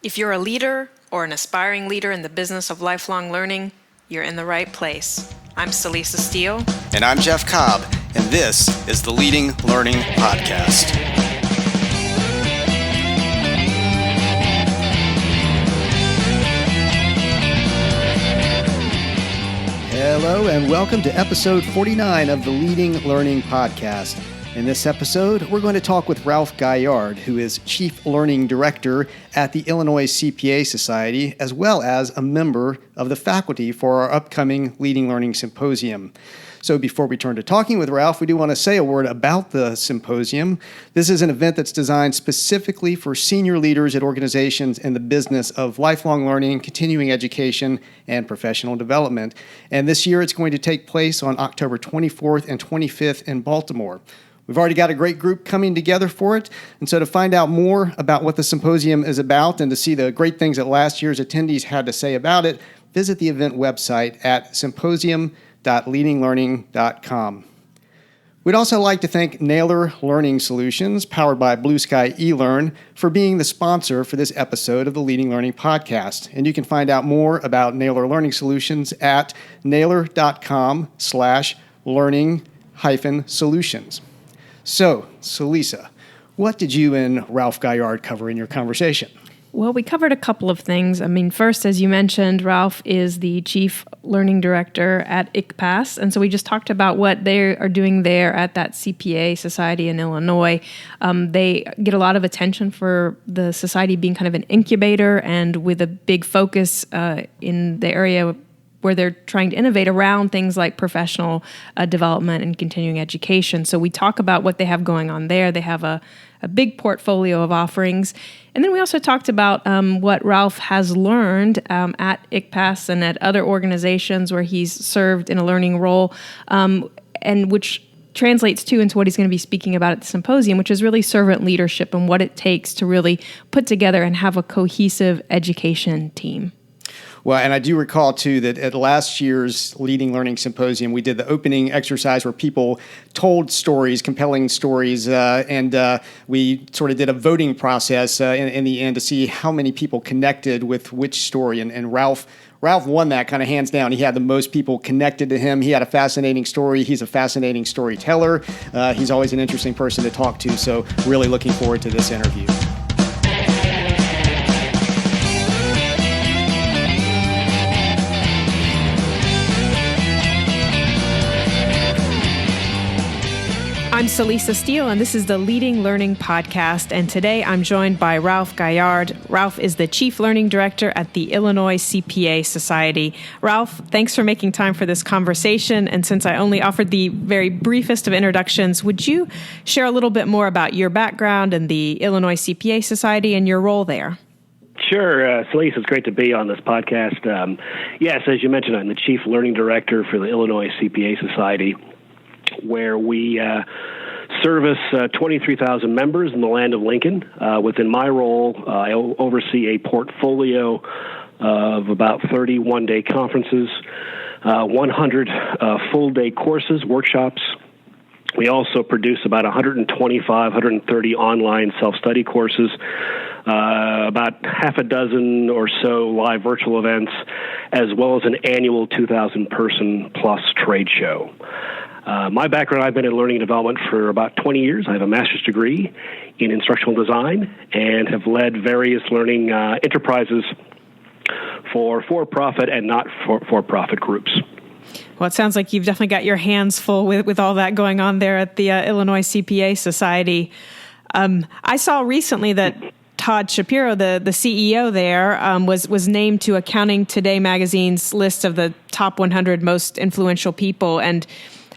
If you're a leader or an aspiring leader in the business of lifelong learning, you're in the right place. I'm Celisa Steele. And I'm Jeff Cobb, and this is the Leading Learning Podcast. Hello, and welcome to episode 49 of the Leading Learning Podcast. In this episode, we're going to talk with Ralph Gaillard, who is Chief Learning Director at the Illinois CPA Society, as well as a member of the faculty for our upcoming Leading Learning Symposium. So before we turn to talking with Ralph, we do want to say a word about the symposium. This is an event that's designed specifically for senior leaders at organizations in the business of lifelong learning, continuing education, and professional development. And this year, it's going to take place on October 24th and 25th in Baltimore. We've already got a great group coming together for it. And so to find out more about what the symposium is about and to see the great things that last year's attendees had to say about it, visit the event website at symposium.leadinglearning.com. We'd also like to thank Naylor Learning Solutions, powered by Blue Sky eLearn, for being the sponsor for this episode of the Leading Learning Podcast. And you can find out more about Naylor Learning Solutions at naylor.com/learning-solutions. So, Celisa, what did you and Ralph Gaillard cover in your conversation? Well, we covered a couple of things. First, as you mentioned, Ralph is the Chief Learning Director at ICPAS, and so we just talked about what they are doing there at that CPA Society in Illinois. They get a lot of attention for the society being kind of an incubator and with a big focus in the area where they're trying to innovate around things like professional development and continuing education. So we talk about what they have going on there. They have a big portfolio of offerings. And then we also talked about what Ralph has learned at ICPAS and at other organizations where he's served in a learning role, and which translates into what he's going to be speaking about at the symposium, which is really servant leadership and what it takes to really put together and have a cohesive education team. Well, and I do recall, too, that at last year's Leading Learning Symposium, we did the opening exercise where people told stories, compelling stories, and we sort of did a voting process in the end to see how many people connected with which story. And Ralph won that kind of hands down. He had the most people connected to him. He had a fascinating story. He's a fascinating storyteller. He's always an interesting person to talk to, so really looking forward to this interview. I'm Celisa Steele, and this is the Leading Learning Podcast, and today I'm joined by Ralph Gaillard. Ralph is the Chief Learning Director at the Illinois CPA Society. Ralph, thanks for making time for this conversation, and since I only offered the very briefest of introductions, would you share a little bit more about your background and the Illinois CPA Society and your role there? Sure. Celisa, it's great to be on this podcast. Yes, as you mentioned, I'm the Chief Learning Director for the Illinois CPA Society, where we service 23,000 members in the land of Lincoln. Within my role, I oversee a portfolio of about 30 one-day conferences, 100 full-day courses, workshops. We also produce about 130 online self-study courses, about half a dozen or so live virtual events, as well as an annual 2,000-person plus trade show. My background, I've been in learning and development for about 20 years. I have a master's degree in instructional design and have led various learning enterprises for-profit and not for-profit groups. Well, it sounds like you've definitely got your hands full with all that going on there at the Illinois CPA Society. I saw recently that Todd Shapiro, the CEO there, was named to Accounting Today magazine's list of the top 100 most influential people. And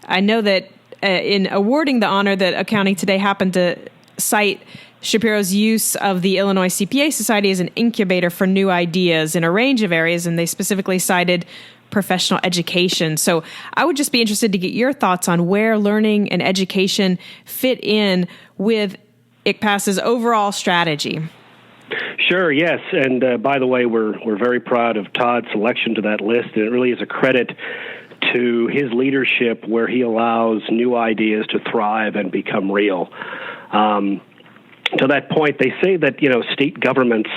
I know that in awarding the honor, that Accounting Today happened to cite Shapiro's use of the Illinois CPA Society as an incubator for new ideas in a range of areas, and they specifically cited professional education. So I would just be interested to get your thoughts on where learning and education fit in with ICPAS's overall strategy. Sure, yes. And by the way, we're very proud of Todd's selection to that list, and it really is a credit to his leadership where he allows new ideas to thrive and become real. To that point, they say that, state governments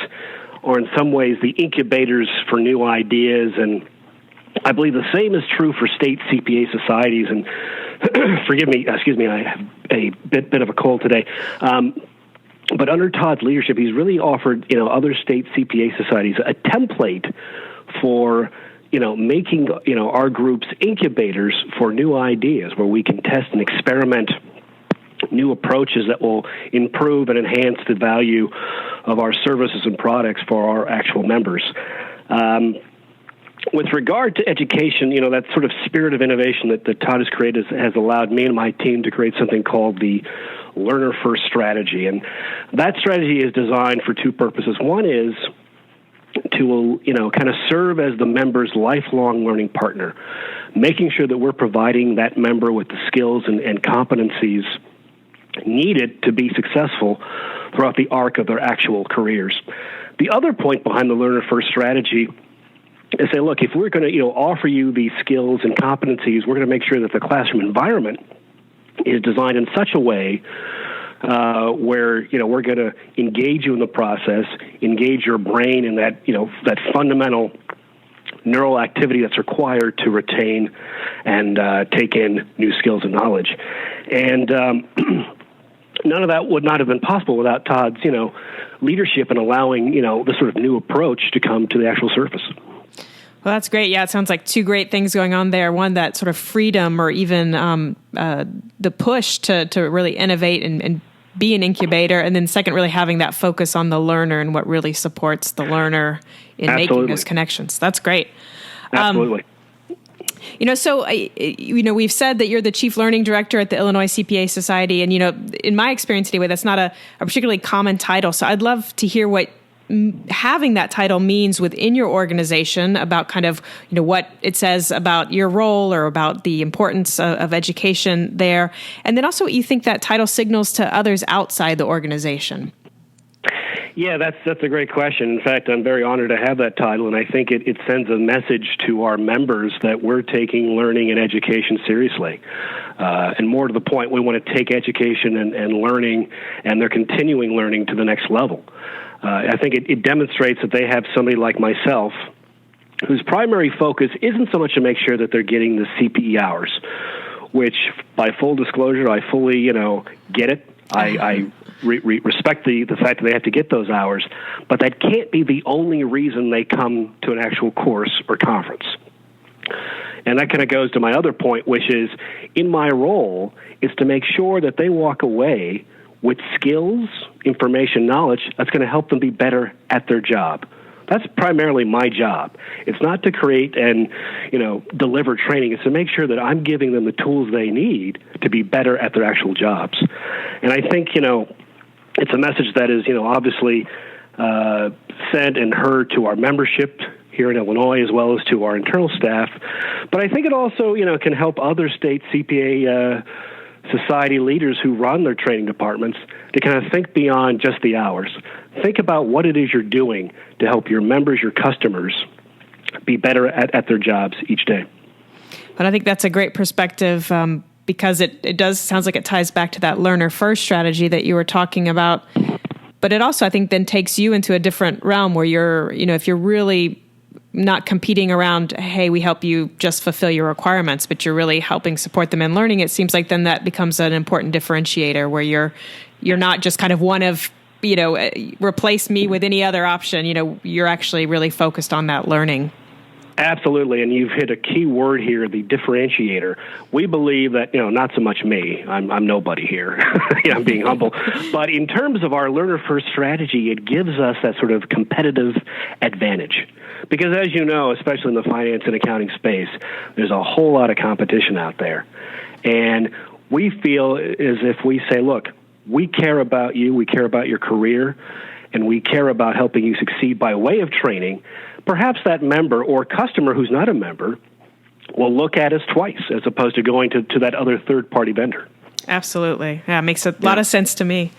or in some ways the incubators for new ideas. And I believe the same is true for state CPA societies. And excuse me, I have a bit of a cold today. But under Todd's leadership, he's really offered, other state CPA societies a template for, making, our groups incubators for new ideas where we can test and experiment new approaches that will improve and enhance the value of our services and products for our actual members. With regard to education, that sort of spirit of innovation that Todd has created has allowed me and my team to create something called the Learner First Strategy. And that strategy is designed for two purposes. One is to, kind of serve as the member's lifelong learning partner, making sure that we're providing that member with the skills and competencies needed to be successful throughout the arc of their actual careers. The other point behind the Learner First Strategy is say, look, if we're going to, offer you these skills and competencies, we're going to make sure that the classroom environment is designed in such a way where, we're going to engage you in the process, engage your brain in that, that fundamental neural activity that's required to retain and take in new skills and knowledge. And none of that would not have been possible without Todd's, leadership and allowing, this sort of new approach to come to the actual surface. Well, that's great. Yeah, it sounds like two great things going on there. One, that sort of freedom or even the push to really innovate and be an incubator. And then second, really having that focus on the learner and what really supports the learner in making those connections. That's great. Absolutely. So, we've said that you're the Chief Learning Director at the Illinois CPA Society. And, in my experience anyway, that's not a particularly common title. So I'd love to hear what having that title means within your organization about kind of, what it says about your role or about the importance of education there. And then also what you think that title signals to others outside the organization. Yeah, that's a great question. In fact, I'm very honored to have that title, and I think it sends a message to our members that we're taking learning and education seriously. And more to the point, we want to take education and learning and their continuing learning to the next level. I think it demonstrates that they have somebody like myself whose primary focus isn't so much to make sure that they're getting the CPE hours, which, by full disclosure, I fully, get it. I respect the fact that they have to get those hours, but that can't be the only reason they come to an actual course or conference. And that kind of goes to my other point, which is, in my role, is to make sure that they walk away with skills, information, knowledge that's going to help them be better at their job. That's primarily my job. It's not to create and, deliver training. It's to make sure that I'm giving them the tools they need to be better at their actual jobs. And I think, it's a message that is, obviously sent and heard to our membership here in Illinois as well as to our internal staff. But I think it also, can help other state CPA society leaders who run their training departments to kind of think beyond just the hours. Think about what it is you're doing to help your members, your customers, be better at their jobs each day. But I think that's a great perspective because it sounds like it ties back to that learner first strategy that you were talking about. But it also, I think, then takes you into a different realm where you're, if you're really not competing around, hey, we help you just fulfill your requirements, but you're really helping support them in learning. It seems like then that becomes an important differentiator where you're not just kind of one of, replace me with any other option. You're actually really focused on that learning. Absolutely, and you've hit a key word here, the differentiator. We believe that, not so much me, I'm nobody here, I'm being humble, but in terms of our learner-first strategy, it gives us that sort of competitive advantage. Because as you know, especially in the finance and accounting space, there's a whole lot of competition out there. And we feel as if we say, look, we care about you, we care about your career, and we care about helping you succeed by way of training. Perhaps that member or customer who's not a member will look at us twice as opposed to going to that other third-party vendor. Absolutely. Yeah, it makes a lot of sense to me.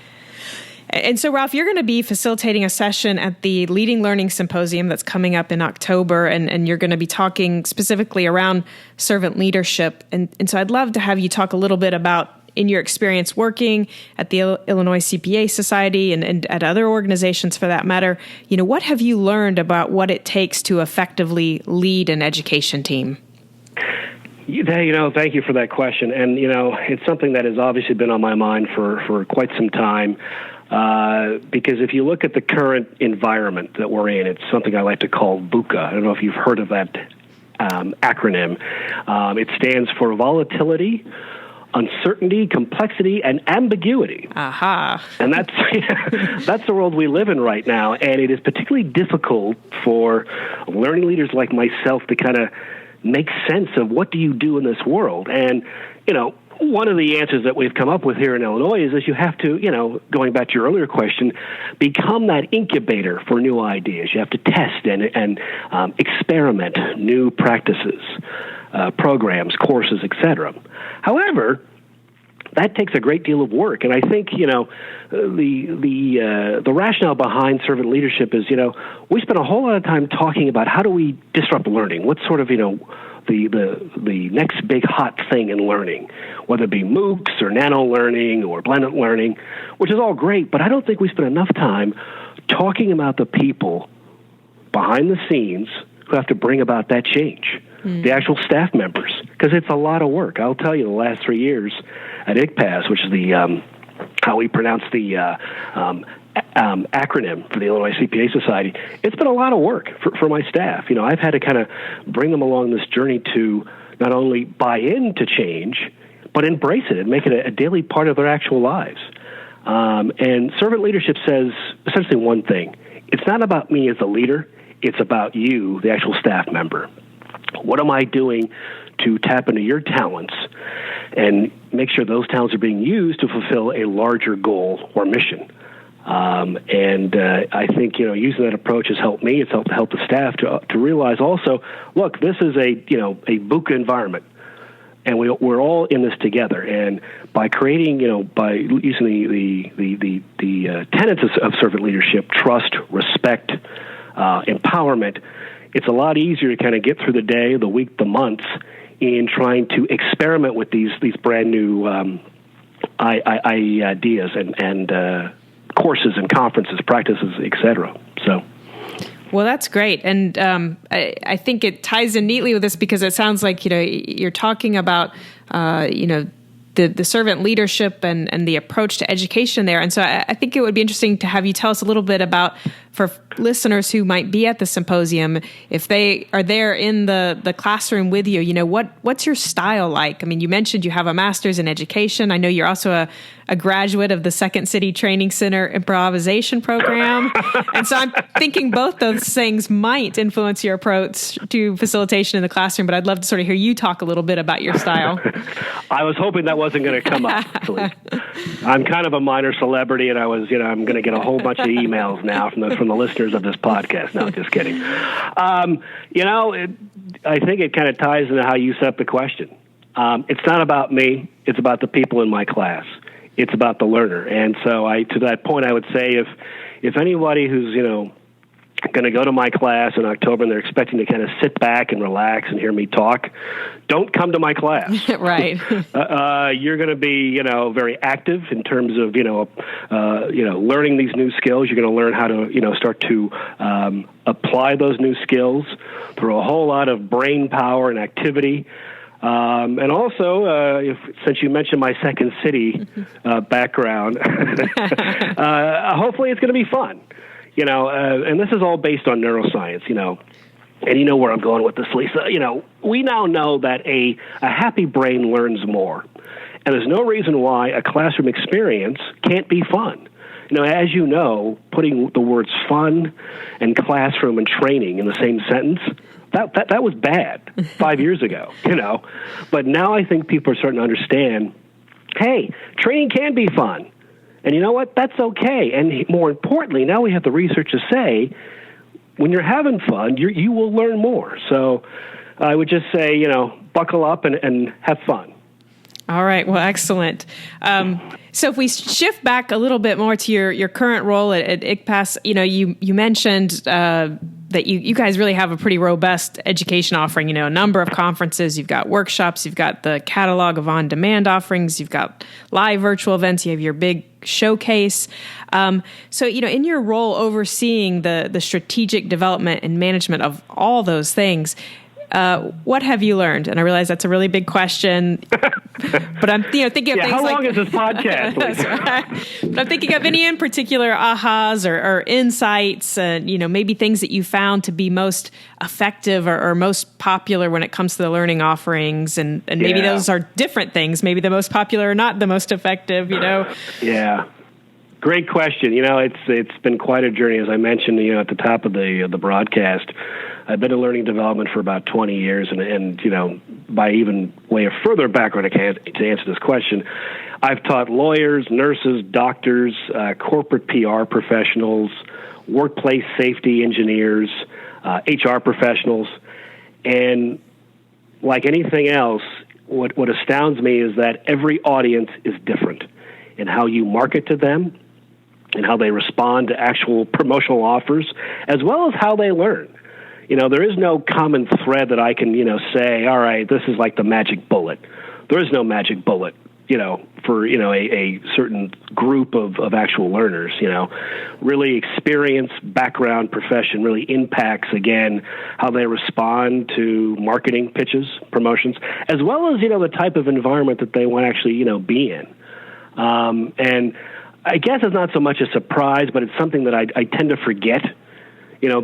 And so, Ralph, you're going to be facilitating a session at the Leading Learning Symposium that's coming up in October, and you're going to be talking specifically around servant leadership. And so I'd love to have you talk a little bit about in your experience working at the Illinois CPA Society and at other organizations for that matter, what have you learned about what it takes to effectively lead an education team? Thank you for that question. And, it's something that has obviously been on my mind for quite some time. Because if you look at the current environment that we're in, it's something I like to call VUCA. I don't know if you've heard of that acronym. It stands for volatility, uncertainty, complexity, and ambiguity. Aha. And that's the world we live in right now. And it is particularly difficult for learning leaders like myself to kind of make sense of what do you do in this world. And, one of the answers that we've come up with here in Illinois is you have to, going back to your earlier question, become that incubator for new ideas. You have to test and experiment new practices, programs, courses, etc. However, that takes a great deal of work, and I think the rationale behind servant leadership is we spend a whole lot of time talking about how do we disrupt learning. What's sort of the next big hot thing in learning, whether it be MOOCs or nano learning or blended learning, which is all great, but I don't think we spend enough time talking about the people behind the scenes who have to bring about that change, the actual staff members, because it's a lot of work. I'll tell you, the last 3 years at ICPAS, which is the how we pronounce the acronym for the Illinois CPA Society, it's been a lot of work for my staff. I've had to kind of bring them along this journey to not only buy into change, but embrace it and make it a daily part of their actual lives. And servant leadership says essentially one thing. It's not about me as a leader. It's about you, the actual staff member. What am I doing to tap into your talents and make sure those talents are being used to fulfill a larger goal or mission? I think, using that approach has helped me. It's helped the staff to realize also, look, this is a VUCA environment, and we're all in this together. And by creating, by using the tenets of servant leadership, trust, respect, empowerment, it's a lot easier to kind of get through the day, the week, the months in trying to experiment with these brand new ideas and courses and conferences, practices, etc. So, well, that's great, and I think it ties in neatly with this because it sounds like you're talking about the servant leadership and the approach to education there, and so I think it would be interesting to have you tell us a little bit about, for listeners who might be at the symposium, if they are there in the classroom with you, what's your style like? I mean, you mentioned you have a master's in education. I know you're also a graduate of the Second City Training Center improvisation program. And so I'm thinking both those things might influence your approach to facilitation in the classroom, but I'd love to sort of hear you talk a little bit about your style. I was hoping that wasn't going to come up, actually. I'm kind of a minor celebrity, and I'm going to get a whole bunch of emails now from the listeners of this podcast. No, just kidding. I think it kind of ties into how you set up the question. It's not about me. It's about the people in my class. It's about the learner. And so to that point, I would say if anybody who's, going to go to my class in October and they're expecting to kind of sit back and relax and hear me talk, don't come to my class. Right. You're going to be, very active in terms of, learning these new skills. You're going to learn how to, start to apply those new skills through a whole lot of brain power and activity. And also, since you mentioned my Second City background, hopefully it's going to be fun. And this is all based on neuroscience, and you know where I'm going with this, Lisa. We now know that a happy brain learns more. And there's no reason why a classroom experience can't be fun. As you know, putting the words fun and classroom and training in the same sentence, that was bad 5 years ago, But now I think people are starting to understand, hey, training can be fun. And you know what? That's okay. And more importantly, now we have the research to say, when you're having fun, you will learn more. So I would just say, buckle up and have fun. All right. Well, excellent. So if we shift back a little bit more to your current role at ICPAS, you mentioned that you guys really have a pretty robust education offering, a number of conferences, you've got workshops, you've got the catalog of on-demand offerings, you've got live virtual events, you have your big showcase. So, in your role overseeing the strategic development and management of all those things, what have you learned? And I realize that's a really big question, but I'm thinking of things how like... long is this podcast? But I'm thinking of any in particular ahas or insights, maybe things that you found to be most effective or most popular when it comes to the learning offerings. And maybe those are different things. Maybe the most popular or not the most effective, Yeah. Great question. It's been quite a journey. As I mentioned, at the top of the broadcast, I've been in learning development for about 20 years, and by even way of further background to answer this question, I've taught lawyers, nurses, doctors, corporate PR professionals, workplace safety engineers, HR professionals, and like anything else, what astounds me is that every audience is different in how you market to them and how they respond to actual promotional offers, as well as how they learn. There is no common thread that I can, say, all right, this is like the magic bullet. There is no magic bullet, for, a certain group of actual learners, Really experience, background, profession really impacts, again, how they respond to marketing pitches, promotions, as well as, the type of environment that they want to actually, be in. And I guess it's not so much a surprise, but it's something that I tend to forget,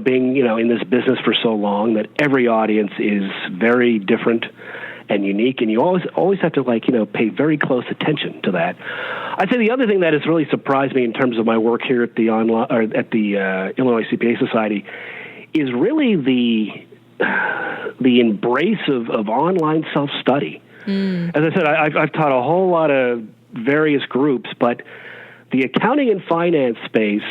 being, in this business for so long, that every audience is very different and unique, and you always have to pay very close attention to that. I'd say the other thing that has really surprised me in terms of my work here at the Illinois CPA Society is really the embrace of online self-study. As I said, I've taught a whole lot of various groups, but the accounting and finance space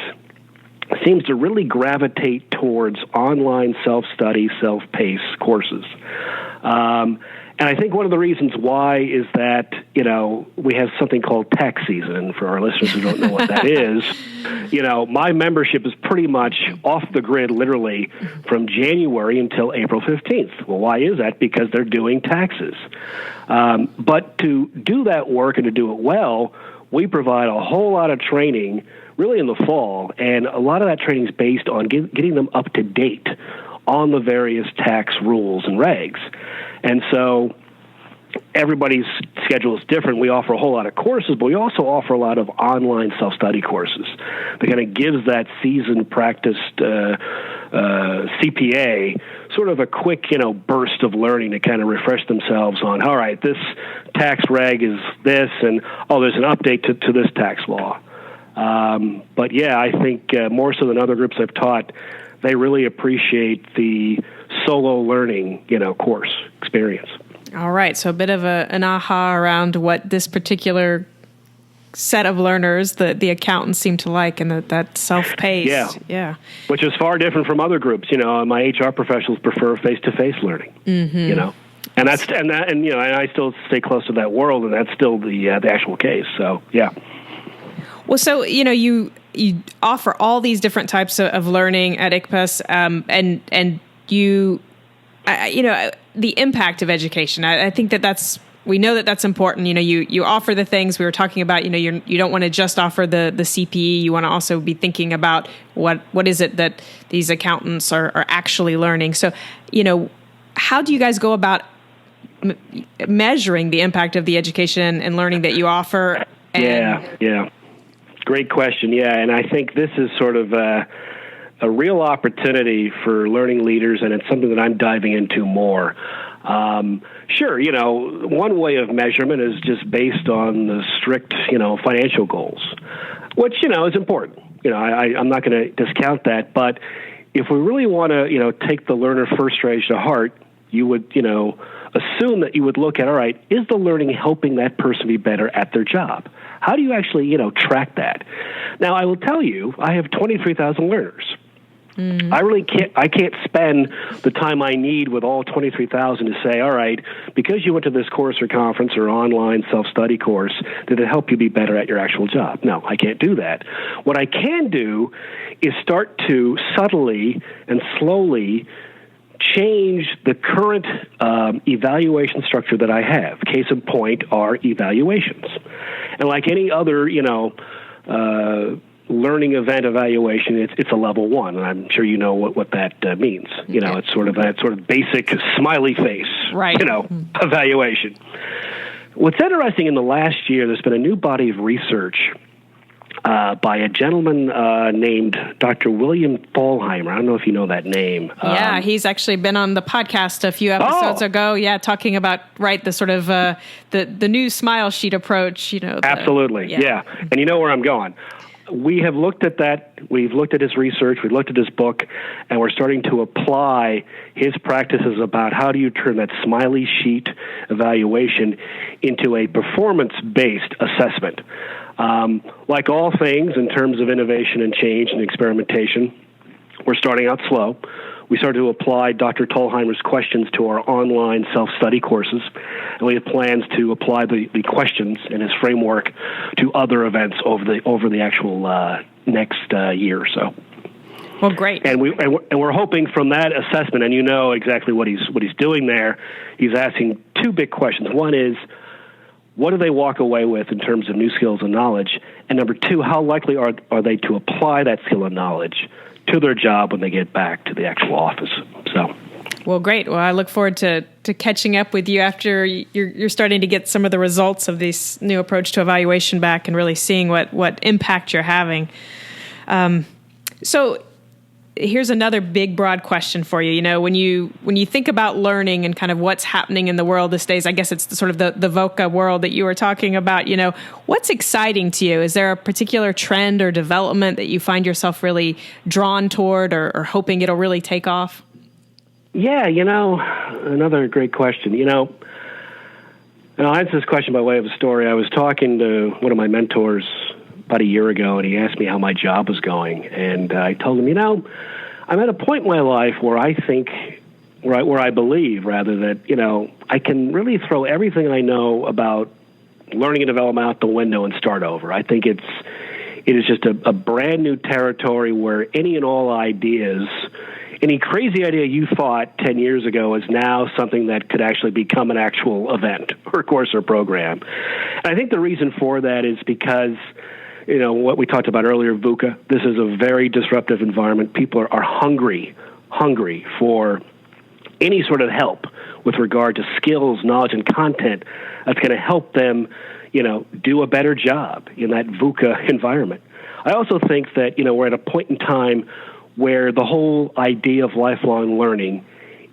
seems to really gravitate towards online self-study, self-paced courses. And I think one of the reasons why is that, we have something called tax season. And for our listeners who don't know what that is, my membership is pretty much off the grid literally from January until April 15th. Well, why is that? Because they're doing taxes. But to do that work and to do it well, we provide a whole lot of training really in the fall, and a lot of that training is based on getting them up to date on the various tax rules and regs. And so everybody's schedule is different. We offer a whole lot of courses, but we also offer a lot of online self-study courses that kind of gives that seasoned, practiced CPA sort of a quick, burst of learning to kind of refresh themselves on, all right, this tax reg is this, and, there's an update to this tax law. But yeah, I think more so than other groups I've taught, they really appreciate the solo learning, course experience. All right. So a bit of an aha around what this particular set of learners, the accountants seem to like, and that self-paced. Yeah. Which is far different from other groups. My HR professionals prefer face-to-face learning, and I still stay close to that world, and that's still the actual case. So, yeah. Well, so, you offer all these different types of learning at ICPAS, and you, the impact of education. I think we know that's important. You offer the things we were talking about. You don't want to just offer the CPE. You want to also be thinking about what is it that these accountants are actually learning. So, how do you guys go about measuring the impact of the education and learning that you offer? Yeah. Great question. Yeah, and I think this is sort of a real opportunity for learning leaders, and it's something that I'm diving into more. Sure, one way of measurement is just based on the strict, financial goals, which, is important. I'm not going to discount that, but if we really want to, take the learner first strategy to heart, you would, assume that you would look at, all right, is the learning helping that person be better at their job? How do you actually, track that? Now, I will tell you, I have 23,000 learners. I can't spend the time I need with all 23,000 to say, all right, because you went to this course or conference or online self-study course, did it help you be better at your actual job? No, I can't do that. What I can do is start to subtly and slowly change the current evaluation structure that I have. Case in point are evaluations. And like any other, learning event evaluation, it's a level 1, and I'm sure you know what that means. It's sort of that sort of basic smiley face, evaluation. What's interesting, in the last year, there's been a new body of research by a gentleman named Dr. William Thalheimer. I don't know if you know that name. Yeah, he's actually been on the podcast a few episodes ago. Yeah, talking about the sort of the new smile sheet approach. Absolutely, yeah. And you know where I'm going. We have looked at that. We've looked at his research. We've looked at his book, and we're starting to apply his practices about how do you turn that smiley sheet evaluation into a performance-based assessment. Like all things in terms of innovation and change and experimentation, we're starting out slow. We started to apply Dr. Thalheimer's questions to our online self-study courses, and we have plans to apply the questions in his framework to other events over the actual next year or so. Well, great. And we're hoping from that assessment, and you know exactly what he's doing there. He's asking two big questions. One is, what do they walk away with in terms of new skills and knowledge? And number two, how likely are they to apply that skill and knowledge to their job when they get back to the actual office? So, well, great. Well, I look forward to catching up with you after you're starting to get some of the results of this new approach to evaluation back and really seeing what impact you're having. So here's another big, broad question for you. When you think about learning and kind of what's happening in the world these days, I guess it's sort of the VUCA world that you were talking about. What's exciting to you? Is there a particular trend or development that you find yourself really drawn toward or hoping it'll really take off? Yeah, another great question. And I'll answer this question by way of a story. I was talking to one of my mentors about a year ago, and he asked me how my job was going. And I told him, I'm at a point in my life where I think, where I believe, rather, that, I can really throw everything I know about learning and development out the window and start over. I think it is just a brand new territory where any and all ideas, any crazy idea you thought 10 years ago is now something that could actually become an actual event or course or program. And I think the reason for that is because what we talked about earlier, VUCA, this is a very disruptive environment. People are hungry for any sort of help with regard to skills, knowledge, and content that's going to help them, do a better job in that VUCA environment. I also think that, we're at a point in time where the whole idea of lifelong learning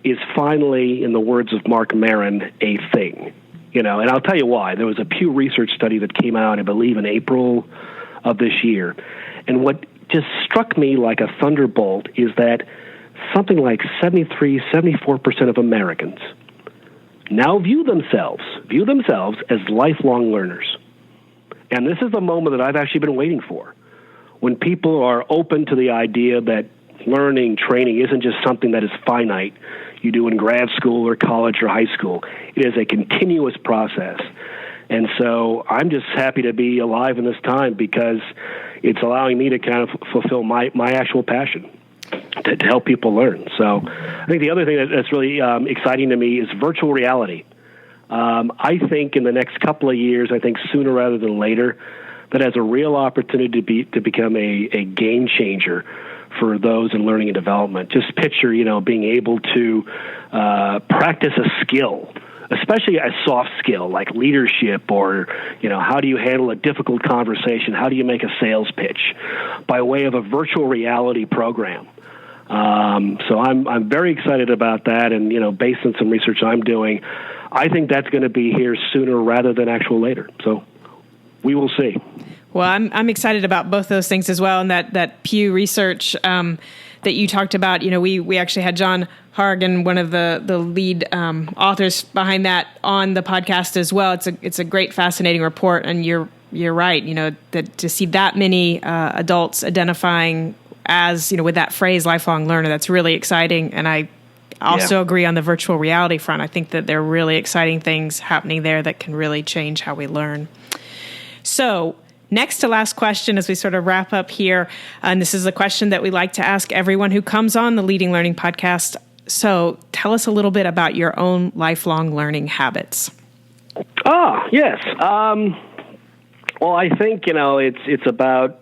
is finally, in the words of Mark Maron, a thing. And I'll tell you why. There was a Pew Research study that came out, I believe, in April of this year. And what just struck me like a thunderbolt is that something like 74% of Americans now view themselves as lifelong learners. And this is the moment that I've actually been waiting for, when people are open to the idea that learning, training isn't just something that is finite you do in grad school or college or high school. It is a continuous process. And so I'm just happy to be alive in this time because it's allowing me to kind of fulfill my actual passion to help people learn. So I think the other thing that's really exciting to me is virtual reality. I think in the next couple of years, I think sooner rather than later, that has a real opportunity to become a game changer for those in learning and development. Just picture, being able to practice a skill, especially a soft skill like leadership or, how do you handle a difficult conversation? How do you make a sales pitch by way of a virtual reality program? So I'm very excited about that. And, based on some research I'm doing, I think that's going to be here sooner rather than actual later. So we will see. Well, I'm excited about both those things as well. And that Pew Research that you talked about, we actually had John Hargan, one of the lead authors behind that, on the podcast as well. It's a great, fascinating report. And you're right, that to see that many adults identifying as, with that phrase, lifelong learner, that's really exciting. And I also agree on the virtual reality front. I think that there are really exciting things happening there that can really change how we learn. So next to last question as we sort of wrap up here, and this is a question that we like to ask everyone who comes on the Leading Learning podcast. So tell us a little bit about your own lifelong learning habits. Yes. Well, I think, it's about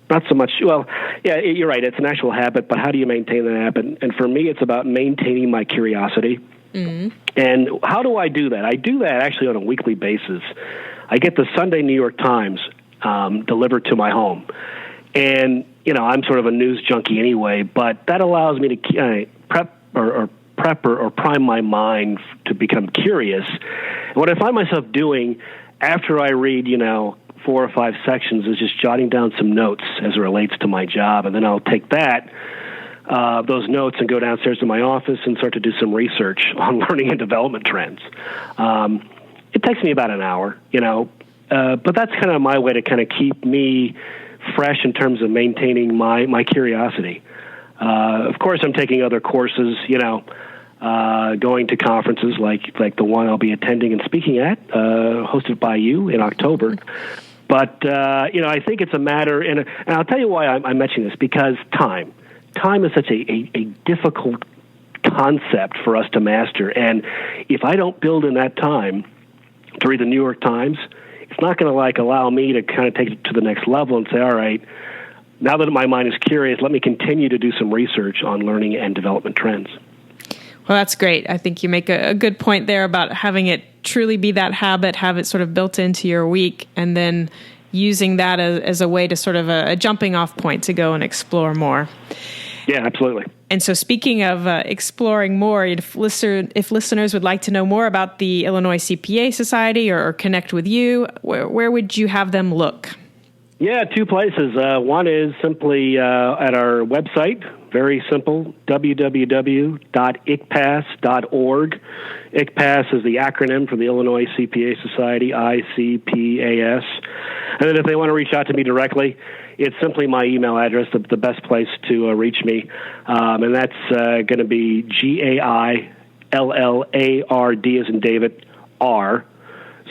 not so much, you're right, it's an actual habit, but how do you maintain that habit? And for me, it's about maintaining my curiosity. Mm-hmm. And how do I do that? I do that actually on a weekly basis. I get the Sunday New York Times delivered to my home. And, I'm sort of a news junkie anyway, but that allows me to prep or prime my mind to become curious. And what I find myself doing after I read, 4 or 5 sections is just jotting down some notes as it relates to my job. And then I'll take those notes and go downstairs to my office and start to do some research on learning and development trends. It takes me about an hour, but that's kind of my way to kind of keep me fresh in terms of maintaining my curiosity. Of course, I'm taking other courses, going to conferences like the one I'll be attending and speaking at, hosted by you in October. But, I think it's a matter, and I'll tell you why I'm mentioning this, because time is such a difficult concept for us to master. And if I don't build in that time to read the New York Times, it's not going to allow me to kind of take it to the next level and say, all right, now that my mind is curious, let me continue to do some research on learning and development trends. Well, that's great. I think you make a good point there about having it truly be that habit, have it sort of built into your week, and then using that as a way to sort of a jumping off point to go and explore more. Yeah, absolutely. And so speaking of exploring more, if listeners would like to know more about the Illinois CPA Society or connect with you, where would you have them look? Yeah, 2 places. One is simply at our website, very simple, www.icpas.org. ICPAS is the acronym for the Illinois CPA Society, ICPAS. And then if they want to reach out to me directly, it's simply my email address, the best place to reach me. And that's going to be Gaillard as in David, R.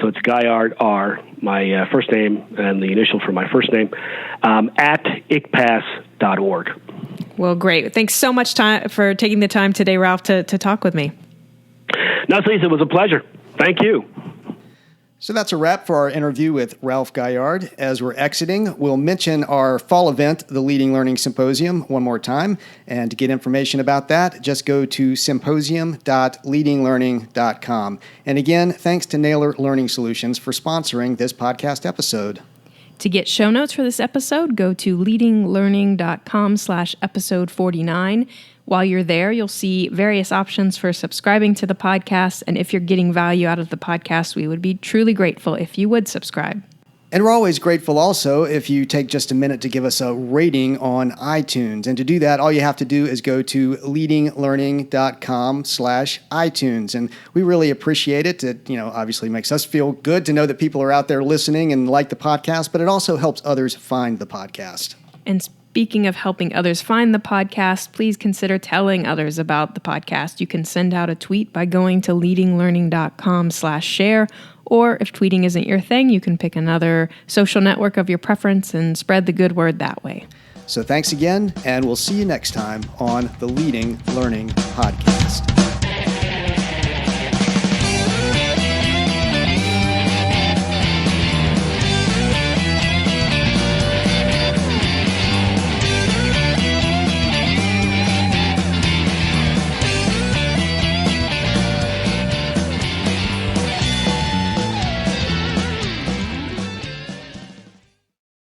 So it's Gaillard R, my first name and the initial for my first name, at icpas.org. Well, great. Thanks so much for taking the time today, Ralph, to talk with me. No, please, it was a pleasure. Thank you. So that's a wrap for our interview with Ralph Gaillard. As we're exiting, we'll mention our fall event, the Leading Learning Symposium, one more time. And to get information about that, just go to symposium.leadinglearning.com. And again, thanks to Naylor Learning Solutions for sponsoring this podcast episode. To get show notes for this episode, go to leadinglearning.com/episode 49. While you're there, you'll see various options for subscribing to the podcast. And if you're getting value out of the podcast, we would be truly grateful if you would subscribe. And we're always grateful also if you take just a minute to give us a rating on iTunes. And to do that, all you have to do is go to leadinglearning.com/iTunes. And we really appreciate it. It, obviously makes us feel good to know that people are out there listening and like the podcast, but it also helps others find the podcast. And speaking of helping others find the podcast, please consider telling others about the podcast. You can send out a tweet by going to leadinglearning.com/share. Or if tweeting isn't your thing, you can pick another social network of your preference and spread the good word that way. So thanks again, and we'll see you next time on the Leading Learning Podcast.